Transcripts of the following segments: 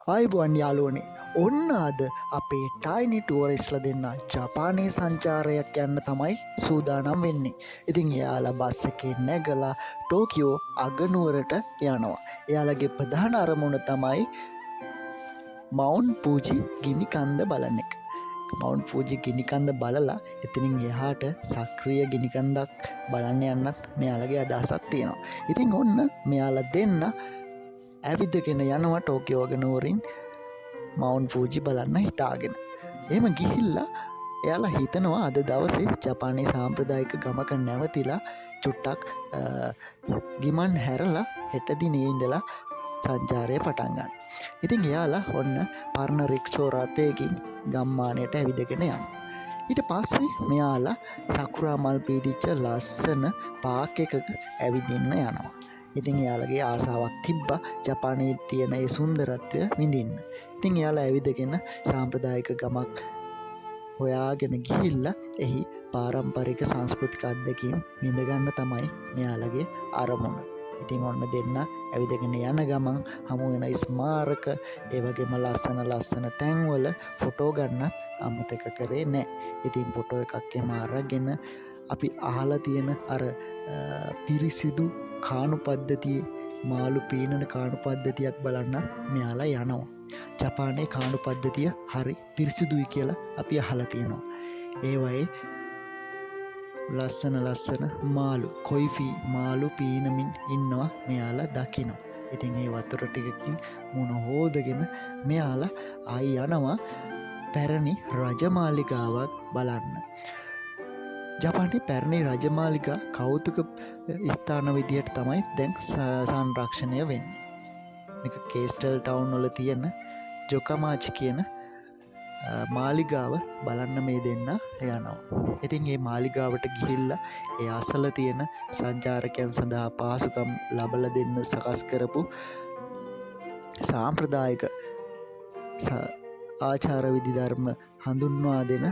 ආයිබුවන් යාළුවනේ ඔන්න අද අපේ ටයිනි ටුවරිස්ලා දෙන්න ජපානයේ සංචාරයක් යන්න තමයි සූදානම් වෙන්නේ. ඉතින් එයාලා බස් එකේ නැගලා ටෝකියෝ අගනුවරට යනවා. එයාලගේ ප්‍රධාන අරමුණ තමයි මවුන්ට් ෆූජි ගිනි කන්ද බලන එක. මවුන්ට් ෆූජි ගිනි කන්ද බලලා එතනින් එහාට සක්‍රීය ගිනි කන්දක් බලන්න යන්නත් මෙයාලගේ අදහසක් තියෙනවා. ඉතින් ඔන්න මෙයාලා දෙන්න ඇවිදගෙන යනවා ටෝකියෝ අගනුවරින් මවුන්ට් ෆූජි බලන්න හිතාගෙන. එහෙම ගිහිල්ලා එයාලා හිතනවා අද දවසේ ජපානයේ සාම්ප්‍රදායික ගමක නැවතිලා චුට්ටක් ගිමන් හැරලා හෙට දිනේ ඉඳලා සංචාරය පටන් ගන්න. ඉතින් එයාලා ඔන්න පරණ රික්ෂෝ රථයකින් ගම්මානයට ඇවිදගෙන යනවා. ඊට පස්සේ මෙයාලා සකුරා මල් පීදිච්ච ලස්සන පාක් එකක ඇවිදින්න යනවා. ඉතින් එයාලගේ ආසාවක් තිබ්බා ජපානයේ තියෙන ඒ සුන්දරත්වය විඳින්න. ඉතින් එයාලා ඇවිදගෙන සාම්ප්‍රදායික ගමක් හොයාගෙන ගිහිල්ලා එහි පාරම්පරික සංස්කෘතික අත්දැකීම් විඳගන්න තමයි මෙයාලගේ අරමුණ. ඉතින් ඔන්න දෙන්න ඇවිදගෙන යන ගමන් හමු වෙන ස්මාරක ඒ වගේම ලස්සන තැන්වල ෆොටෝ ගන්නත් අමතක කරේ නැහැ. ඉතින් ෆොටෝ එකක් එම අරගෙන අපි අහලා තියෙන අර පිරිසිදු කාණු පද්ධතියේ මාළු පීනන කාණු පද්ධතියක් බලන්න මෙයාලා යනවා. ජපානයේ කාණු පද්ධතිය හරි පිරිසිදුයි කියලා අපි අහලා තියෙනවා. ඒ වගේ ලස්සන මාළු කොයිෆි මාළු පීනමින් ඉන්නවා මෙයාලා දකිනවා. ඉතින් ඒ වතුර ටිකකින් මුණ හොදගෙන මෙයාලා ආයි යනවා පැරණි රජමාලිගාවක් බලන්න. ජපානයේ පැරණි රජමාලිගා කෞතුක ස්ථාන විදිහට තමයි දැන් සංරක්ෂණය වෙන්නේ. මේක කේස්ටල් ටවුන් වල තියෙන ජොකමාචි කියන මාලිගාව බලන්න මේ දෙන්න යනවා. ඉතින් මේ මාලිගාවට ගිහිල්ලා ඒ අසල තියෙන සංචාරකයන් සඳහා පහසුකම් ලබා දෙන්න සකස් කරපු සාම්ප්‍රදායික ආචාර විධි ධර්ම හඳුන්වා දෙන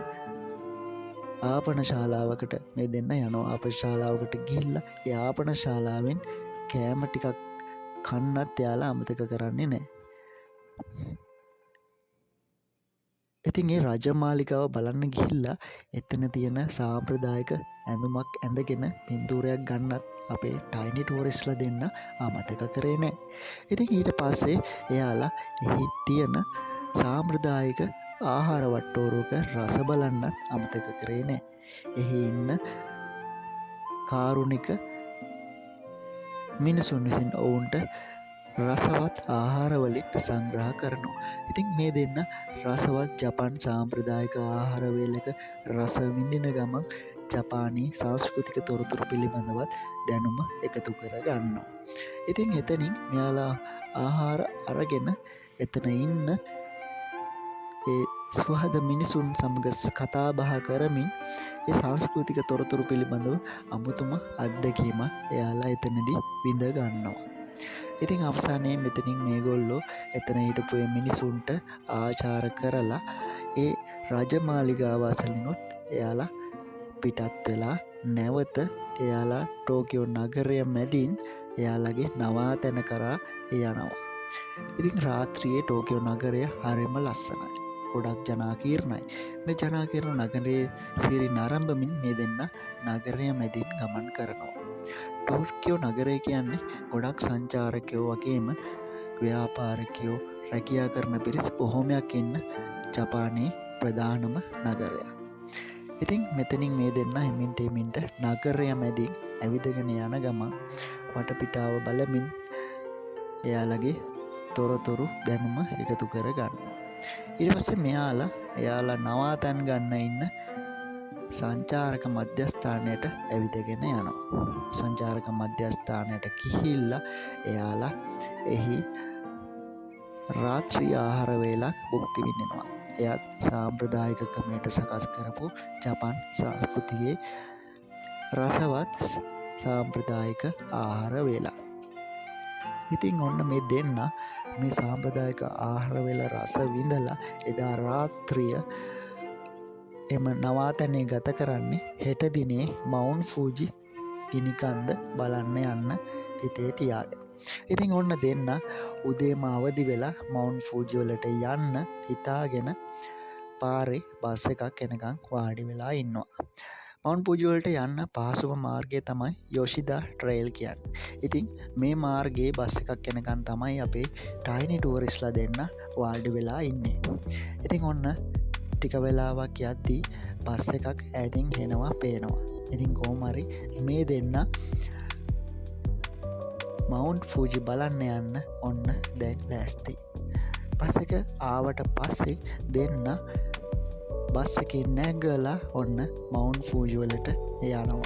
ආපන ශාලාවකට මේ දෙන්න යනවා. ආපන ශාලාවකට ගිහිල්ලා ඒ ආපන ශාලාවෙන් කෑම ටිකක් කන්නත් යාලා අමතක කරන්නේ නැහැ. ඉතින් ඒ රජමාලිගාව බලන්න ගිහිල්ලා එතන තියෙන සාම්ප්‍රදායික ඇඳුමක් ඇඳගෙන පින්තූරයක් ගන්නත් අපේ ටයිනි ටුවරිස්ලා දෙන්න අමතක කරේ නැහැ. ඉතින් ඊට පස්සේ එයාලා එහි තියෙන සාම්ප්‍රදායික ආහාර වට්ටෝරුවක රස බලන්නත් අමතක කරේ නැහැ. එහි ඉන්න කාරුණික මිනිසුන් විසින් ඔවුන්ට රසවත් ආහාර වලින් සංග්‍රහ කරනවා. ඉතින් මේ දෙන්න රසවත් ජපාන් සාම්ප්‍රදායික ආහාර වේලක රස විඳින ගමන් ජපානයේ සංස්කෘතික තොරතුරු පිළිබඳවත් දැනුම එකතු කර ගන්නවා. ඉතින් එතනින් මෙයාලා ආහාර අරගෙන එතන ඉන්න ඒ ස්වහද මිනිසුන් සමග කතා බහ කරමින් ඒ සංස්කෘතික තොරතුරු පිළිබඳව අමුතුම අත්දැකීමක් එයාලා එතනදී විඳ ගන්නවා. ඉතින් අවසානයේ මෙතනින් මේගොල්ලෝ එතන හිටපු මිනිසුන්ට ආචාර කරලා ඒ රජමාලිගාව අසලිනුත් එයාලා පිටත් වෙලා නැවත එයාලා ටෝකියෝ නගරය මැදින් එයාලගේ නවාතැන කරා යනවා. ඉතින් රාත්‍රියේ ටෝකියෝ නගරය හරිම ලස්සනයි. ගොඩක් ජනාකීර්ණයි. මේ ජනාකීර්ණ නගරයේ සිරි නරඹමින් මේ දෙන්න නගරය මැදින් ගමන් කරනවා. ටෝකියෝ නගරය කියන්නේ ගොඩක් සංචාරකයෝ වගේම ව්‍යාපාරිකයෝ රැකියා කරන පිරිස් බොහොමයක් ඉන්න ජපානයේ ප්‍රධානම නගරයක්. ඉතින් මෙතනින් මේ දෙන්න හිමින්ට නගරය මැදින් ඇවිදගෙන යන ගමන් වටපිටාව බලමින් එයාලගේ තොරතුරු දැනුම එකතු කර ගන්නවා. ඊට පස්සේ එයාලා නවාතැන් ගන්න ඉන්න සංචාරක මධ්‍යස්ථානයට ඇවිදගෙන යනවා. සංචාරක මධ්‍යස්ථානයට ගිහිල්ලා එයාලා එහි රාත්‍රී ආහාර වේලක් භුක්ති විඳිනවා. එයත් සාම්ප්‍රදායික ක්‍රමයට සකස් කරපු ජපාන් සංස්කෘතියේ රසවත් සාම්ප්‍රදායික ආහාර වේලා. ඉතින් ඔන්න මේ දෙන්න මේ සාම්ප්‍රදායික ආහාර වේල රස විඳලා එදා රාත්‍රිය එම නවාතැනේ ගත කරන්නේ හෙට දිනේ මවුන්ට් ෆූජි ගිනිකන්ද බලන්න යන්න හිතේ තියාගෙන. ඉතින් ඔන්න දෙන්න උදේම අවදි වෙලා මවුන්ට් ෆූජි වලට යන්න හිතාගෙන පාරේ බස් එකක් එනකන් වාඩි වෙලා ඉන්නවා. මවුන්ට් ෆූජි වලට යන්න පහසුම මාර්ගය තමයි යොෂිදා ට්‍රේල් කියන්නේ. ඉතින් මේ මාර්ගයේ බස් එකක් එනකන් තමයි අපේ ටයිනි ටූරිස්ලා දෙන්න වාඩි වෙලා ඉන්නේ. ඉතින් ඔන්න ටික වෙලාවක් යද්දී බස් එකක් ඈතින් එනවා පේනවා. ඉතින් කොහොම හරි මේ දෙන්න මවුන්ට් ෆූජි බලන්න යන්න ඔන්න දැන් ලෑස්ති. බස් එක ආවට පස්සේ දෙන්න බස් එකේ නැගලා ඔන්න මවුන්ට් ෆූජි වලට යනවා.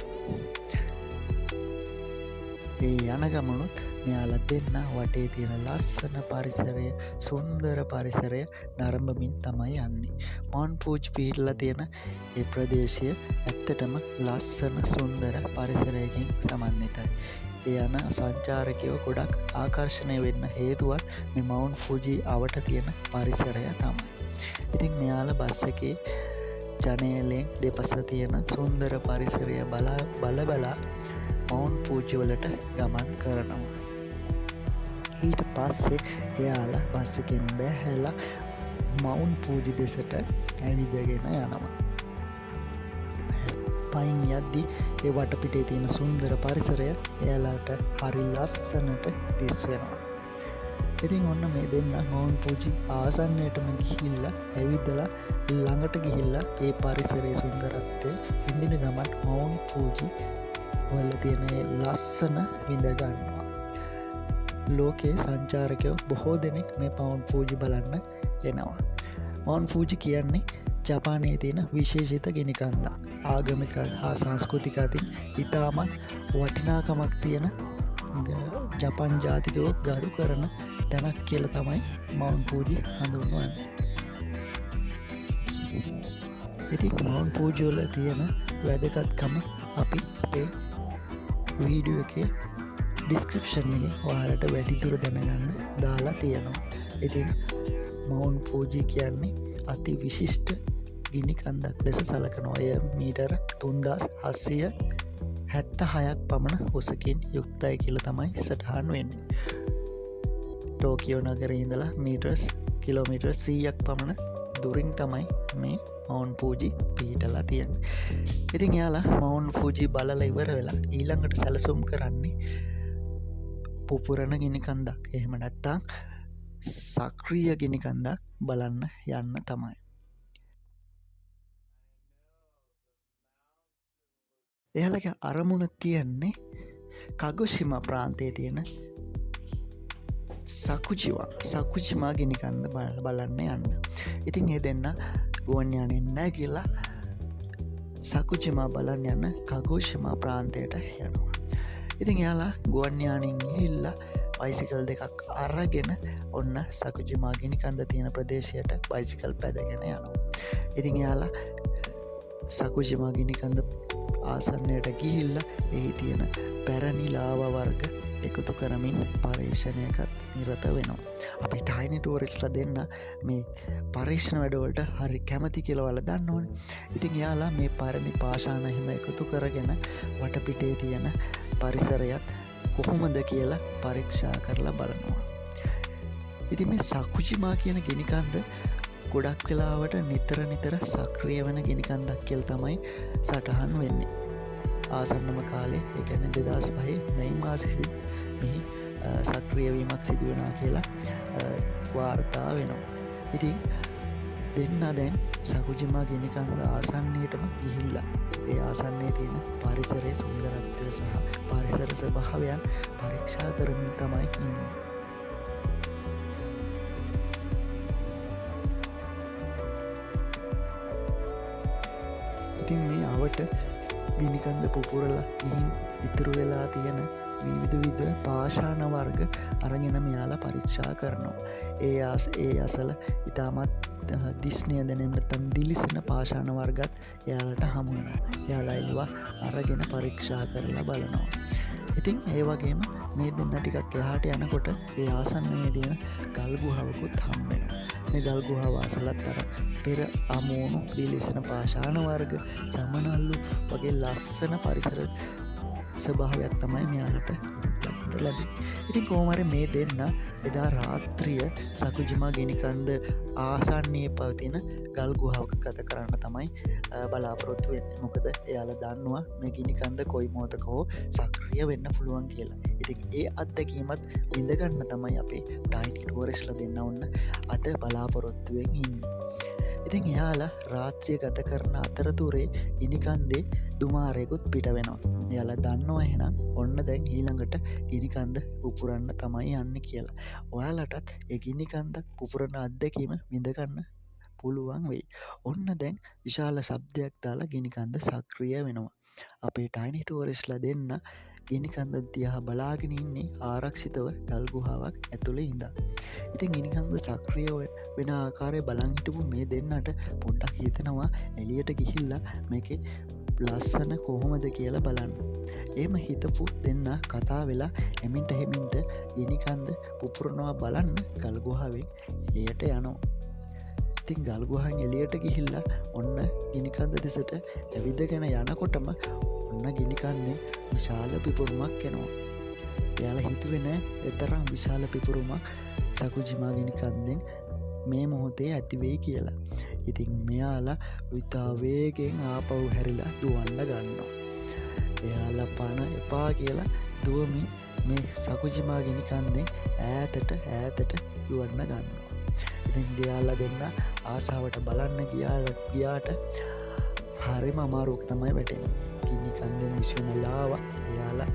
ඒ යන ගමනුත් මෙයාලා දෙන්න වටේ තියෙන ලස්සන පරිසරය, සුන්දර පරිසරය නරඹමින් තමයි යන්නේ. මවුන්ට් ෆූජි පිහිටලා තියෙන ඒ ප්‍රදේශය ඇත්තටම ලස්සන සුන්දර පරිසරයකින් සමන්විතයි. ඒ යන සංචාරකයෝ ගොඩක් ආකර්ෂණය වෙන්න හේතුවත් මේ මවුන්ට් ෆූජි අවට තියෙන පරිසරය තමයි. ඉතින් මෙයාලා බස් එකේ ජනේලෙන් දෙපස තියෙන සුන්දර පරිසරය බලා මවුන්ට් ෆූජි වලට ගමන් කරනවා. ඊට පස්සේ එයාලා බස් එකෙන් බැහැලා මවුන්ට් ෆූජි දෙසට ඇවිදගෙන යනවා. පයින් යද්දි ඒ වටපිටේ තියෙන සුන්දර පරිසරය එයාලාට හරි ලස්සනට දිස් වෙනවා. ඉතින් ඔන්න මේ දෙන්න මවුන්ට් ෆූජි ආසන්නයටම ගිහිල්ලා ඇවිදලා ළඟට ගිහිල්ලා ඒ පරිසරයේ සුන්දරත්වය විඳින ගමන් මවුන්ට් ෆූජි වල තියෙන ලස්සන විඳ ගන්නවා. ලෝකයේ සංචාරකයෝ බොහෝ දෙනෙක් මේ මවුන්ට් ෆූජි බලන්න එනවා. මවුන්ට් ෆූජි කියන්නේ ජපානයේ තියෙන විශේෂිත ගිනිකන්දක්. ආගමික හා සංස්කෘතික අතින් ඉතාමත් වටිනාකමක් තියෙන ජපන් ජාතිකයෝ ගරු කරන තැනක් කියලා තමයි මවුන්ට් ෆූජි හඳුන්වන්නේ. ඉතින් මවුන්ට් ෆූජි වල තියෙන වැදගත්කම අපි අපේ වීඩියෝ එකේ ඩිස්ක්‍රිප්ෂන් එකේ ඔයාලට වැඩිදුර දැනගන්න දාලා තියෙනවා. ඉතින් මවුන්ට් ෆූජි කියන්නේ අති විශිෂ්ට ගිනිකන්දක් ලෙස සලකනවා. එය මීටර 3776ක් පමණ උසකින් යුක්තයි කියලා තමයි සටහන් වෙන්නේ. ටෝකියෝ නගරේ ඉඳලා කිලෝමීටර් 100ක් පමණ දුරින් තමයි මේ මවුන්ට් ෆූජි පිහිටලා තියෙන්නේ. ඉතින් එයාලා මවුන්ට් ෆූජි බලලා ඉවර වෙලා ඊළඟට සැලසුම් කරන්නේ පුපුරන ගිනිකන්දක්. එහෙම නැත්නම් සක්‍රීය ගිනිකන්දක් බලන්න යන්න තමයි. එයාලගේ අරමුණ තියෙන්නේ කගොෂිමා ප්‍රාන්තයේ තියෙන සකුජිමා ගිනිකන්ද බලන්න යන්න. ඉතින් ඒ දෙන්න ගුවන් යානෙන් නැගිලා සකුජිමා බලන්න යන කගොෂිමා ප්‍රාන්තයට යනවා. ඉතින් එයාලා ගුවන් යානෙන් ගිහිල්ලා බයිසිකල් දෙකක් අරගෙන ඔන්න සකුජිමා ගිනිකන්ද තියෙන ප්‍රදේශයට බයිසිකල් පැදගෙන යනවා. ඉතින් එයාලා සකුජිමා ගිනිකන්ද ආසන්නයට ගිහිල්ලා එහි තියෙන පැරණි ලාවා වර්ග එකතු කරමින් පරීක්ෂණයකත් නිරත වෙනවා. අපි ටයිනි ටූරිස්ලා දෙන්න මේ පරීක්ෂණ වැඩවලට හරි කැමති කියලා ඔයාලා දන්නවනේ. ඉතින් එයාලා මේ පැරණි පාෂාණ එහෙම එකතු කරගෙන වටපිටේ තියෙන පරිසරයත් කොහොමද කියලා පරීක්ෂා කරලා බලනවා. ඉතින් මේ සකුජිමා කියන ගිනිකන්ද ගොඩක් වෙලාවට නිතර සක්‍රිය වෙන ගිනිකන්දක් කියලා තමයි සටහන් වෙන්නේ. ආසන්නම කාලේ ඒ කියන්නේ 2005 මැයි මාසෙදී මෙහි සක්‍රිය වීමක් සිදු වෙනවා කියලා වාර්තා වෙනවා. ඉතින් දෙන්න දැන් සකුජිමා ගිනිකන්ද ආසන්නයටම ගිහිල්ලා ඒ ආසන්නයේ තියෙන පරිසරයේ සුන්දරත්වය සහ පරිසර ස්වභාවයන් පරීක්ෂා කරමින් තමයි ඉන්නේ. ඉතින් මේ අවට ගිනිකන්ද පුපුරලා ගිහින් ඉතුරු වෙලා තියෙන විවිධ පාෂාණ වර්ග අරගෙන මෙයාලා පරීක්ෂා කරනවා. ඒ අසල ඉතාමත් දිස්නය දැනෙන්න නැත්නම් දිලිසෙන පාෂාණ වර්ගත් එයාලට හමු වෙනවා. එයාලා ඒවා අරගෙන පරීක්ෂා කරලා බලනවා. ඉතින් ඒ වගේම මේ දෙන්න ටිකක් එහාට යනකොට ඒ ආසන්නයේ තියෙන ගල් ගුහාවකුත් හම් වෙනවා. මේ ගල් ගුහාව අසලත් අර පෙර අමෝණු දිලිසෙන පාෂාණ වර්ග සමනල්ලු වගේ ලස්සන පරිසර ස්වභාවයක් තමයි මෙයාලට දකින්නට ලැබේ. ඉතින් කොහොමරි මේ දෙන්න එදා රාත්‍රිය සකුජිමා ගිනිකන්ද ආසන්නයේ පවතින ගල් ගුහාවක ගත කරන්න තමයි බලාපොරොත්තු වෙන්නේ. මොකද එයාලා දන්නවා මේ ගිනිකන්ද කොයි මොහොතක හෝ සක්‍රිය වෙන්න පුළුවන් කියලා. ඉතින් ඒ අත්දැකීමත් විඳගන්න තමයි අපේ ටයිනි ටුවරිස්ලා දෙන්න ඔන්න අද බලාපොරොත්තුවෙන් ඉන්නේ. ඉතින් එයාලා රාත්‍රිය ගත කරන අතරතුරේ ගිනිකන්දේ දුමාරයකුත් පිට වෙනවා. එයාලා දන්නවා එහෙනම් ඔන්න දැන් ඊළඟට ගිනිකන්ද පුපුරන්න තමයි යන්නේ කියලා. ඔයාලටත් ඒ ගිනිකන්ද පුපුරන අත්දැකීම විඳගන්න පුළුවන් වෙයි. ඔන්න දැන් විශාල ශබ්දයක් දාලා ගිනිකන්ද සක්‍රිය වෙනවා. අපේ ටයිනි ටුවරිස්ලා දෙන්න ගිනිකන්ද දිහා බලාගෙන ඉන්නේ ආරක්ෂිතව ගල් ගුහාවක් ඇතුළේ ඉඳන්. ඉතින් ගිනිකන්ද සක්‍රිය වෙන ආකාරය බලන් හිටපු මේ දෙන්නට පොඩ්ඩක් හිතෙනවා එළියට ගිහිල්ලා මේකේ ලස්සන කොහොමද කියලා බලන්න. එහෙම හිතපු දෙන්න කතා වෙලා එමින්ට හෙමින්ට ගිනිකන්ද පුපුරනවා බලන්න ගල් ගුහාවෙන් එළියට යනවා. ඉතින් ගල් ගුහාවෙන් එළියට ගිහිල්ලා ඔන්න ගිනිකන්ද දෙසට ඇවිදගෙන යනකොටම ඔන්න ගිනිකන්දෙන් විශාල පිපුරුමක් එනවා. එයාලා හිතුවේ නෑ එතරම් විශාල පිපුරුමක් සකුජිමා ගිනිකන්දෙන් මේ මොහොතේ ඇතිවෙයි කියලා. ඉතින් මෙයාලා විතා වේගෙන් ආපහු හැරිලා දුවන්න ගන්නවා. එයාලා පණ එපා කියලා දුවමින් මේ සකුජිමා ගිනිකන්දෙන් ඈතට දුවන්න ගන්නවා. ඉතින් එයාලා දෙන්න ආසාවට බලන්න ගියාට හරිම අමාරුවක තමයි වැටෙන්නේ. ගිනිකන්දෙන් විශ්වෙන ලාව එයාලා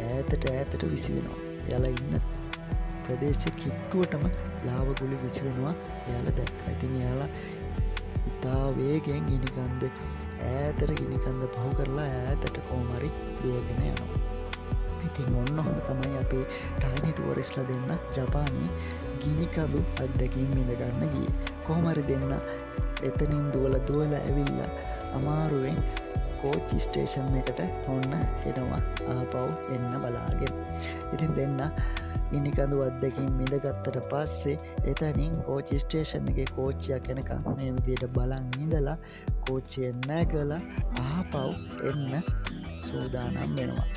ඈතට විසි වෙනවා. එයාලා ඉන්න ප්‍රදේශයේ කිට්ටුවටම ලාව ගුලි විසි වෙනවා එයාලා දැක්කා. ඉතින් එයාලා ඉතා වේගෙන් ගිනිකන්ද ඈතට ගිනිකන්ද පහු කරලා ඈතට කොහොමරි දුවගෙන යනවා. ඉතින් ඔන්න ඔහොම තමයි අපේ ටයිනි ටුවරිස්ලා දෙන්න ජපානයේ ගිනිකඳු අත්දැකීම් විඳගන්න ගියේ. කොහොමරි දෙන්න එතනින් දුවලා ඇවිල්ලා අමාරුවෙන් කෝච්චි ස්ටේෂන් එකට ඔන්න එනවා ආපහු එන්න බලාගෙන. ඉතින් දෙන්න ගිනිකඳු අත්දැකීම් විඳගත්තට පස්සේ එතනින් කෝච්චි ස්ටේෂන් එකේ කෝච්චියක් එනකම් මේ විදිහට බලන් ඉඳලා කෝච්චිය නැගලා ආපහු එන්න සූදානම් වෙනවා.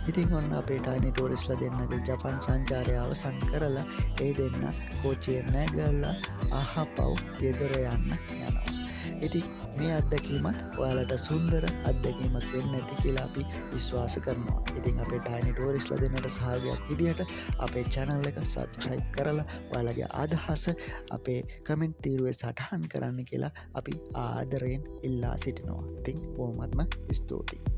ඉතින් ඔන්න අපේ ටයිනි ටුවරිස්ලා දෙන්නගේ ජපාන් සංචාරය අවසන් කරලා ඒ දෙන්න කෝච්චිය නැගලා ආපහු ගෙදර යන්න යනවා. ඉතින් මේ අත්දැකීමත් ඔයාලට සුන්දර අත්දැකීමක් වෙන්න ඇති කියලා අපි විශ්වාස කරනවා. ඉතින් අපේ ටයිනි ටුවරිස්ලා දෙන්නට සහායයක් විදිහට අපේ channel එක subscribe කරලා ඔයාලගේ අදහස අපේ කමෙන්ට් තීරුවේ සටහන් කරන්න කියලා අපි ආදරයෙන් ඉල්ලා සිටිනවා. ඉතින් බොහොමත්ම ස්තුතියි.